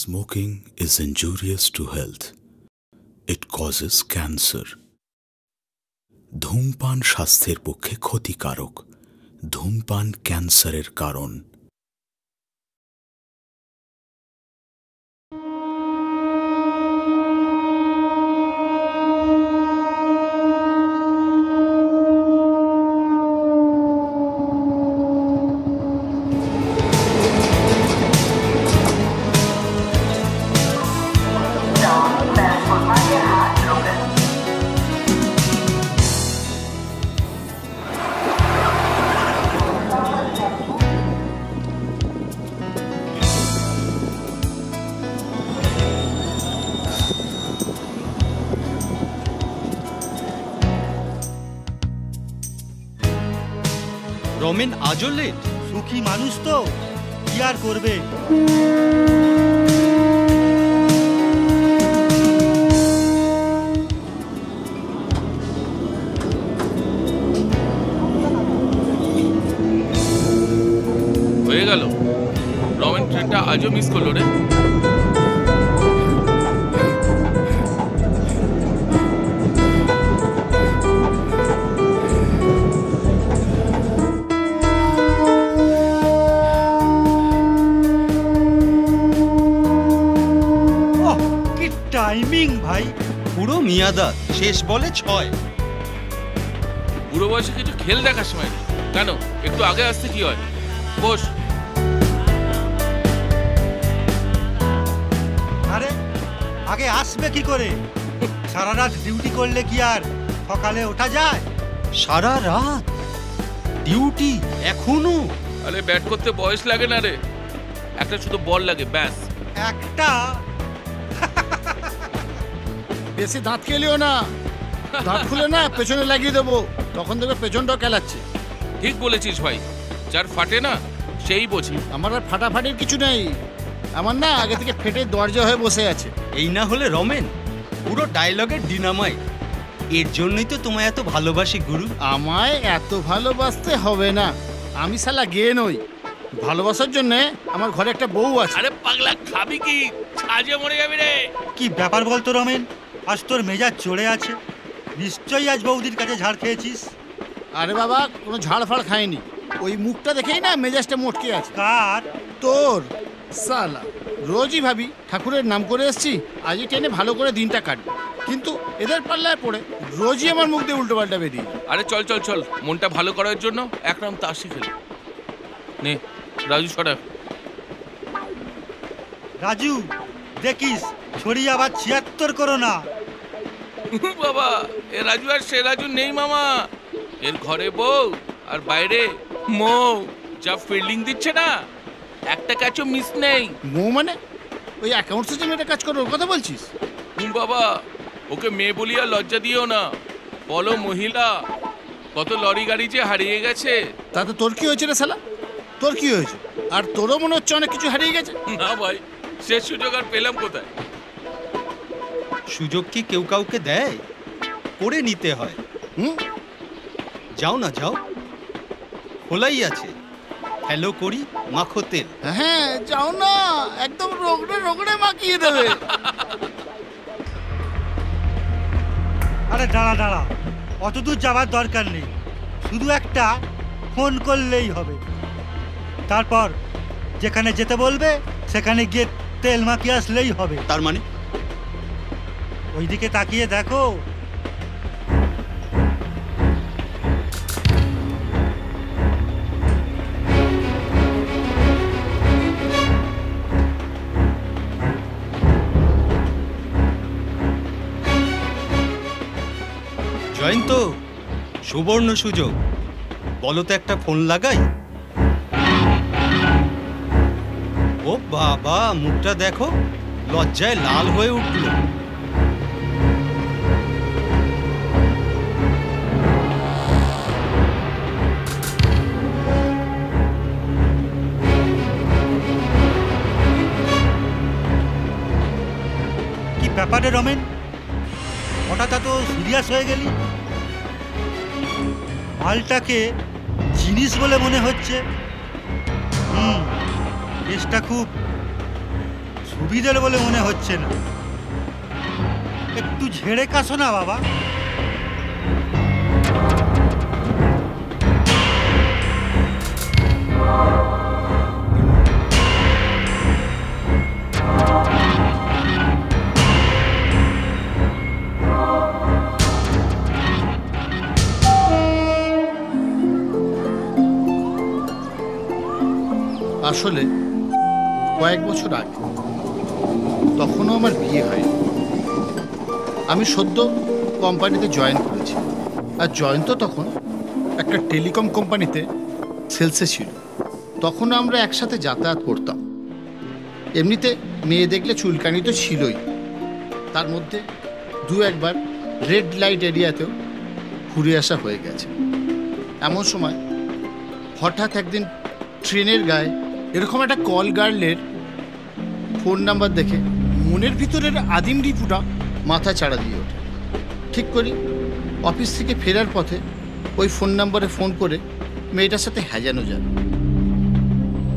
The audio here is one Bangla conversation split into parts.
Smoking is injurious to health. It causes cancer. ধূমপান স্বাস্থ্যের পক্ষে ক্ষতিকারক। ধূমপান ক্যান্সারের কারণ। রমেন আজও লেট। সুখী মানুষ তো কি আর করবে। হয়ে গেল। রমেন ট্রেনটা আজও মিস করলো রে। টাইমিং ভাই পুরো মিয়াদা, শেষ বলে 6। বুড়ো বয়সে কিছু খেল দেখার সময় নেই। কেন একটু আগে আসতে কি হয়? বস। আরে আগে আসবে কি করে? সারা রাত ডিউটি করলে কি আর সকালে ওঠা যায়? সারা রাত ডিউটি এখনো? আরে ব্যাট করতে বয়স লাগে না রে, একটা শুধু বল লাগে ব্যাস। একটা বেশি দাঁত খেলিও না, দাঁত খুলে না পেছনে লাগিয়ে দেবো, তখন দেখবে পেছনটাও খেলাচ্ছে। ঠিক বলেছিস ভাই, যার ফাটে না সেই বোঝে। আমার আর ফাটাফাটির কিছু নেই, আমার না আগে থেকে ফেটে দরজা হয়ে বসে আছে। এই না হলে রমেন পুরো ডায়লগের ডিনামাইট। এর জন্যই তো তোমায় এত ভালোবাসি গুরু। আমায় এত ভালোবাসতে হবে না, আমি শালা গে নই। ভালোবাসার জন্য আমার ঘরে একটা বউ আছে। আরে পাগলা, খাবি কি? সাজে মরে যাবি রে। কি ব্যাপার বলতো রমেন, আজ তোর মেজাজ চড়ে আছে? নিশ্চয়ই আজ বৌদির কাছে ঝাড় খেয়েছিস। আরে বাবা, কোনো ঝাড় ফাড় খাইনি, ওই মুখটা দেখেই না মেজাজটা মোটকে আছে। কার? তোর শালা। রোজই ভাবি ঠাকুরের নাম করে এসছি, আজই টেনে ভালো করে দিনটা কাটবে, কিন্তু এদের পাল্লায় পড়ে রোজই আমার মুখ দিয়ে উল্টো পাল্টা বেরিয়ে। আরে চল চল চল, মনটা ভালো করার জন্য এক রাউন্ড তাস শিখে নে। রাজু সরা। রাজু দেখিস ছড়িয়ে আবার 76 করো না। বাবা, এ রাজু আর সে রাজু নেই মামা। এর ঘরে বউ আর বাইরে মৌ, যা ফিল্ডিং দিচ্ছে না, একটা ক্যাচও মিস নেই। মৌ মানে ওই অ্যাকাউন্টসে যে মেয়েটা কাজ করে ওর কথা বলছিস? বাবা, ওকে মেয়ে বলিয়া লজ্জা দিও না, বলো মহিলা। কত লরি গাড়ি যে হারিয়ে গেছে। তাতে তোর কি হয়েছে রে শালা? তোর কি হয়েছে? আর তোরও মনে হচ্ছে অনেক কিছু হারিয়ে গেছে। না ভাই, সে সুযোগ আর পেলাম কোথায়? সুযোগ কি কেউ কাউকে দেয়? করে নিতে হয়। যাও না যাও, খোলাই আছে, হ্যালো করি মাখো তেল। হ্যাঁ যাও না, একদম রগড়ে রগড়ে মাখিয়ে দেবে। আরে দাঁড়া দাঁড়া, অত দূর যাবার দরকার নেই, শুধু একটা ফোন করলেই হবে। তারপর যেখানে যেতে বলবে সেখানে গিয়ে তেল মাখিয়ে আসলেই হবে। তার মানে ওইদিকে তাকিয়ে দেখো। জয়ন্ত, সুবর্ণ সুযোগ, বলো তো একটা ফোন লাগাই। ও বাবা, মুখটা দেখো, লজ্জায় লাল হয়ে উঠল। কি ব্যাপারে রমেন, হঠাৎ এত সিরিয়াস হয়ে গেলি? মালটাকে জিনিস বলে মনে হচ্ছে। কেসটা খুব সুবিধের বলে মনে হচ্ছে না। একটু ঝেড়ে কাশো না বাবা। আসলে কয়েক বছর আগে, তখনও আমার বিয়ে হয়নি। আমি সদ্য কোম্পানিতে জয়েন করেছি, আর জয়েন তো তখন একটা টেলিকম কোম্পানিতে সেলসে ছিল। তখন আমরা একসাথে যাতায়াত করতাম। এমনিতে মেয়ে দেখলে চুলকানি তো ছিলই, তার মধ্যে দু একবার রেড লাইট এরিয়াতেও ঘুরে আসা হয়ে গেছে। এমন সময় হঠাৎ একদিন ট্রেনের গায়ে এরকম একটা কল গার্লের ফোন নাম্বার দেখে মনের ভিতরের আদিম রিপুটা মাথায় চাড়া দিয়ে ওঠে। ঠিক করি অফিস থেকে ফেরার পথে ওই ফোন নাম্বারে ফোন করে মেয়েটার সাথে হাজানো যায়,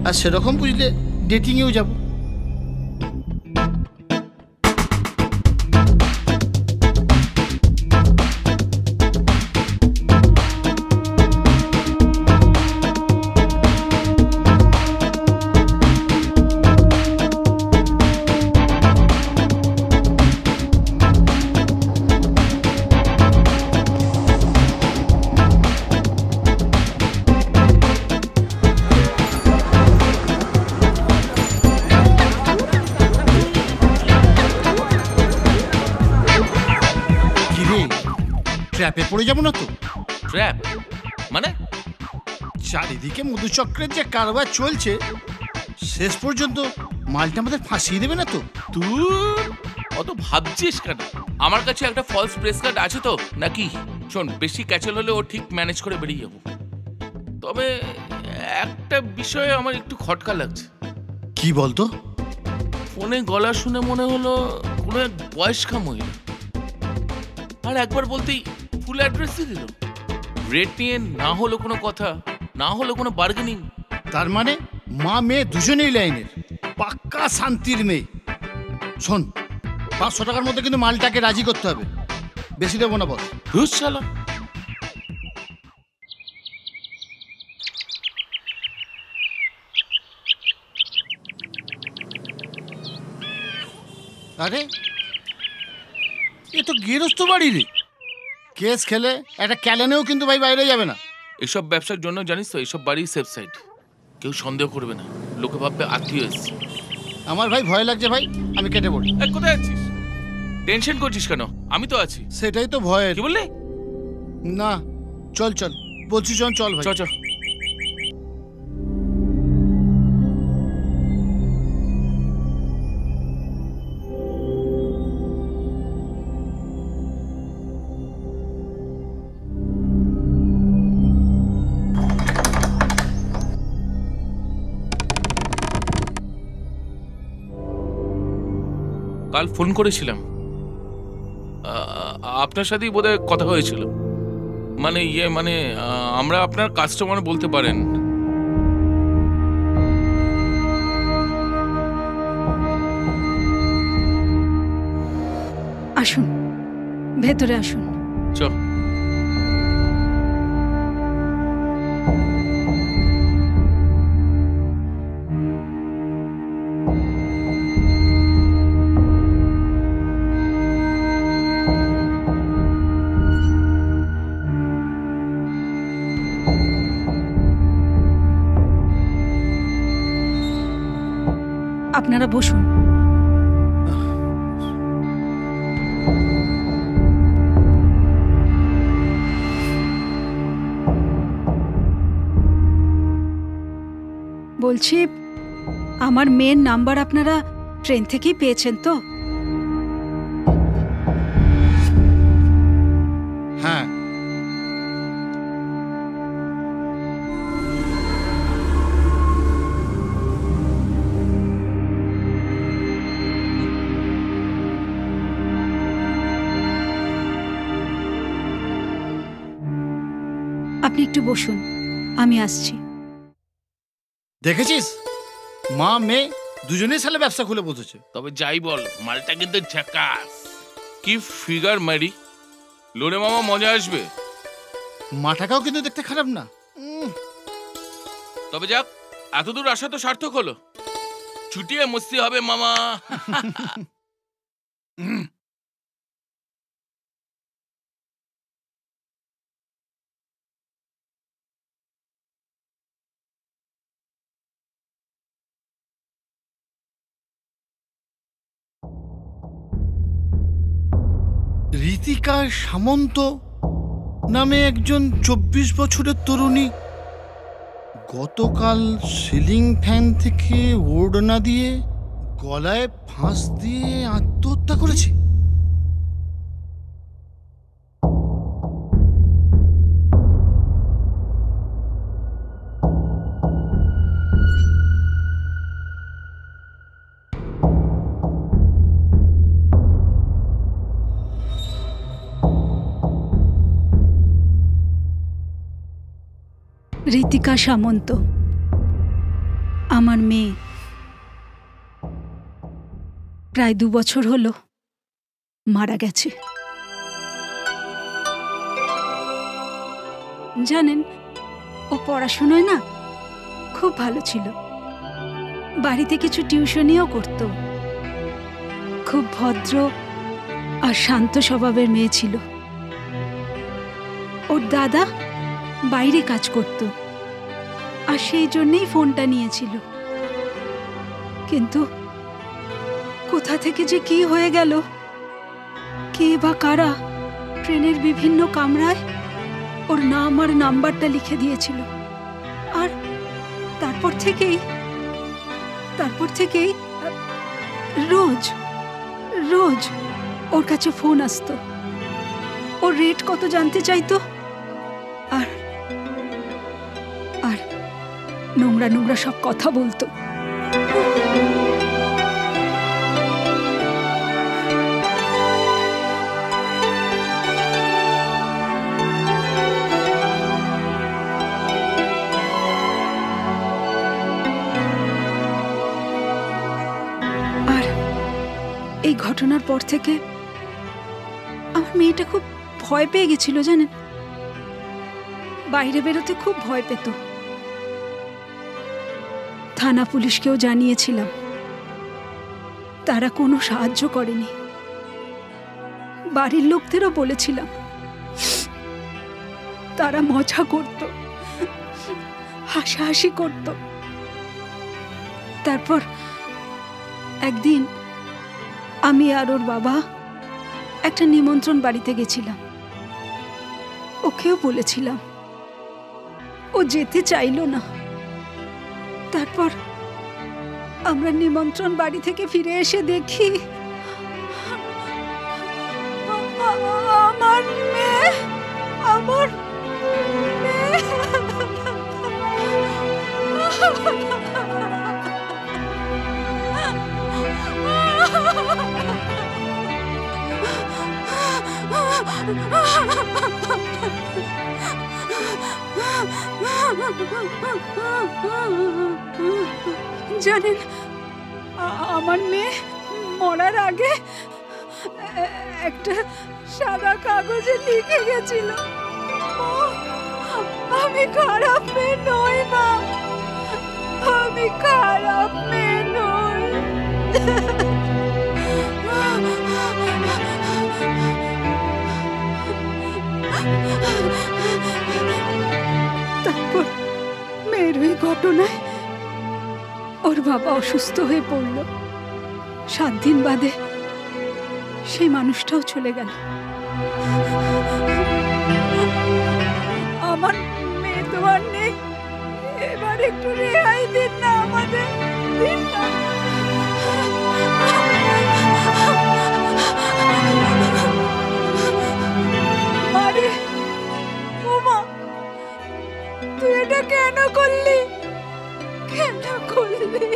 আর সেরকম বুঝলে ডেটিংয়েও যাব। ট্র্যাপে পড়ে যাবো না তো? ট্র্যাপ মানে? চারিদিকে মধুচক্রের যে কারবার চলছে, শেষ পর্যন্ত মালটা আমাদের ফাঁসিয়ে দেবে না তো? তুই অত ভাবছিস কেন? আমার কাছে একটা ফলস প্রেস কার্ড আছে তো নাকি। শোন, বেশি ক্যাচেল হলে ও ঠিক ম্যানেজ করে বেরিয়ে যাবো। তবে একটা বিষয়ে আমার একটু খটকা লাগছে। কি বলতো? ফোনে গলা শুনে মনে হলো কোনো এক বয়স্কা মহিলা, আর একবার বলতেই ফুল অ্যাড্রেসই দিল। রেট নিয়ে না হলো কোনো কথা, না হলো কোনো বার্গেনিং। তার মানে মা মেয়ে দুজনেই লাইনের, পাক্কা শান্তির মেয়ে। শোন, 500 টাকার মধ্যে কিন্তু মালটাকে রাজি করতে হবে, বেশি দেবো না বস। হুস শালা। আরে এ তো গৃহস্থ বাড়ি রে। কেস খেলে একটা ক্যালেনেও কিন্তু ভাই বাইরে যাবে না। এসব ব্যবসার জন্য জানিস তো, এসব বাড়ি সেফ সাইড। কেউ সন্দেহ করবে না, লোকে ভাববে আত্মীয় এসছে। আমার ভাই ভয় লাগছে ভাই, আমি কেটে পড়ি। কোথায় আছিস? টেনশন করছিস কেন? আমি তো আছি। সেটাই তো ভয়ের। কি বললি? না, চল চল বলছি, চল চল ভাই, চল চল। কাল ফোন করেছিলাম, আপনার সাথেই বোধহয় কথা হয়েছিল। মানে আমরা আপনার কাস্টমার বলতে পারেন। আসুন, ভেতরে আসুন। চ। আপনারা বসুন। বলছি, আমার মেয়ের নাম্বার আপনারা ট্রেন থেকেই পেয়েছেন তো? হ্যাঁ। আপনি একটু বসুন, আমি আসছি। দেখেছিস, মা মেয়ে দুজনেই সালে ব্যবসা খুলে বসেছে। তবে যাই বল, মালটা কিন্তু ঝাকাস। কি ফিগার ম্যারি, লোরে মামা মজা আসবে। মাটাকাও কিন্তু দেখতে খারাপ না। তবে যাক, এতদূর আসা তো সার্থক হলো। ছুটিয়ে মস্তি হবে মামা। ঋতিকা সামন্ত নামে একজন 24 বছরের তরুণী গতকাল সিলিং ফ্যান থেকে ওড়না দিয়ে গলায় ফাঁস দিয়ে আত্মহত্যা করেছে। ঋতিকা সামন্ত আমার মেয়ে। প্রায় 2 বছর হলো মারা গেছে। জানেন, ও পড়াশোনায় না খুব ভালো ছিল। বাড়িতে কিছু টিউশনিও করত। খুব ভদ্র আর শান্ত স্বভাবের মেয়ে ছিল। ওর দাদা বাইরে কাজ করত আর সেই জন্যই ফোনটা নিয়েছিল। কিন্তু কোথা থেকে যে কি হয়ে গেল, কে বা কারা ট্রেনের বিভিন্ন কামরায় ওর নাম আর নাম্বারটা লিখে দিয়েছিল। আর তারপর থেকেই রোজ রোজ ওর কাছে ফোন আসতো। ওর রেট কত জানতে চাইতো, আর আর নোংরা নোংরা সব কথা বলতো। আর এই ঘটনার পর থেকে আমার মেয়েটা খুব ভয় পেয়ে গেছিল, জানেন। বাইরে বেরোতে খুব ভয় পেত। থানা পুলিশকেও জানিয়েছিলাম, তারা কোনো সাহায্য করেনি। বাড়ির লোকদেরও বলেছিলাম, তারা মজা করত, হাসাহাসি করত। তারপর একদিন আমি আর ওর বাবা একটা নিমন্ত্রণ বাড়িতে গেছিলাম। ওকেও বলেছিলাম, ও যেতে চাইল না। তারপর আমরা নিমন্ত্রণ বাড়ি থেকে ফিরে এসে দেখি আমার মেয়ে জানেন, আমার মেয়ে মরার আগে একটা সাদা কাগজে লিখে গেছিল, আমি খারাপ মেয়ে নই মা, আমি খারাপ মেয়ে নই। তারপর মেয়ের ওই ঘটনায় ওর বাবা অসুস্থ হয়ে পড়ল। 7 দিন বাদে সেই মানুষটাও চলে গেল। আমার মেয়ে তো আর নেই, এবার একটু রেহাই দিন না আমাদের, দিন না। আরে ওমা, তুই এটা কেন করলি? কেন করলি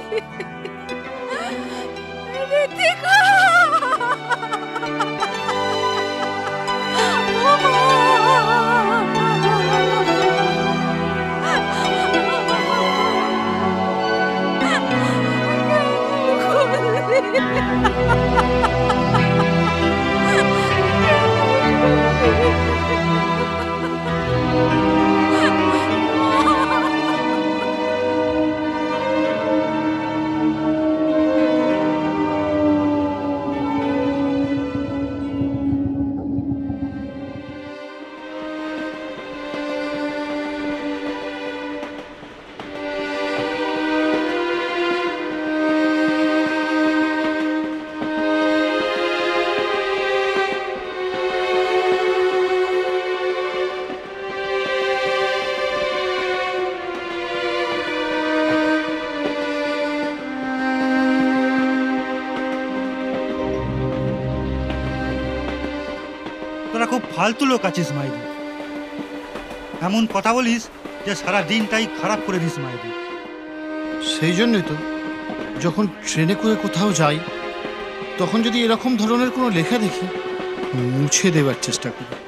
ঋতিকা? কেন তোরা খুব ফালতু লোক আছিস মাইরি। এমন কথা বলিস যে সারা দিনটাই খারাপ করে দিস মাইরি। সেই জন্যই তো যখন ট্রেনে করে কোথাও যাই তখন যদি এরকম ধরনের কোনো লেখা দেখি মুছে দেওয়ার চেষ্টা করি।